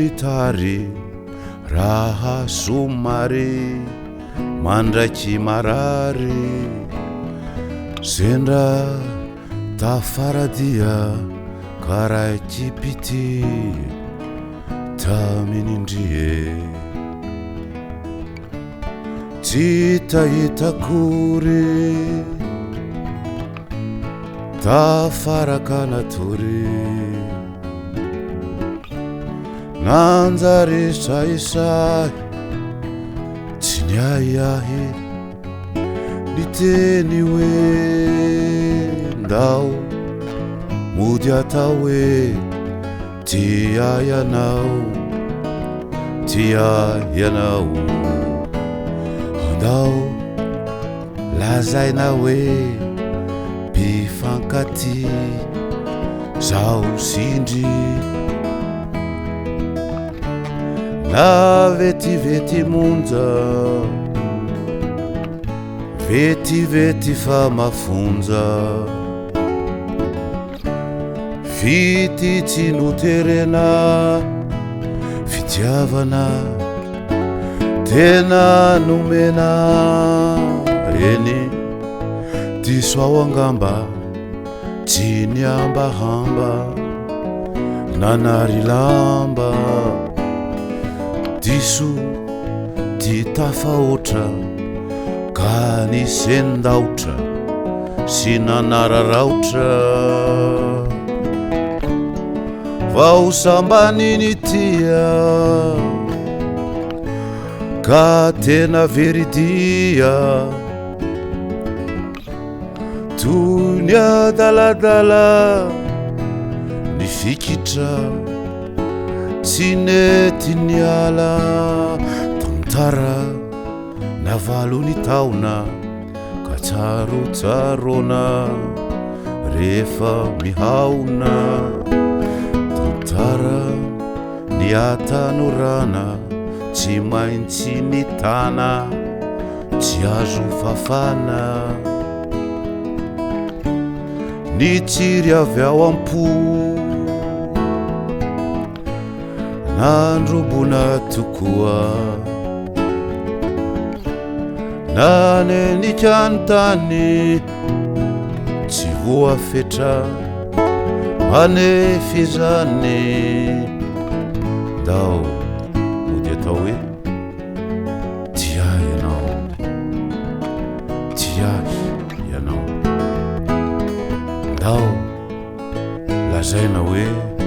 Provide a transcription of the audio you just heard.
mitary raha somary mandraiky marary sendra tafaradia karaiky pity taminindrie tsy tahitakory tafaraka natory nanjary sahisahy tsy niahiahy niteny hoe ndao mody atao hoe tia ianao andao lazaina hoe mpifankaty zao sindry na vetivety monja vetivety fa mafonja fity tsy noterena fitiavana tena nomena reny diso ao angamba tsy niambahamba nanary lamba diso ty tafahoatra ka nisendaotra sy nanararaotra vao sambaniny tia ka tena veridia toy ny adaladala ny fikitra tsy nety niala tantara navalo ny taona ka tsarotsarona rehefa mihaona tantara ny atanorana tsy maintsy nitana tsy azo fafana ny tsiry avy ao ampo nandrobona tokoa nanenikantany tsy voafetra manefizany ndao mody atao hoe tia ianao tiahy ianao ndao lazaina hoe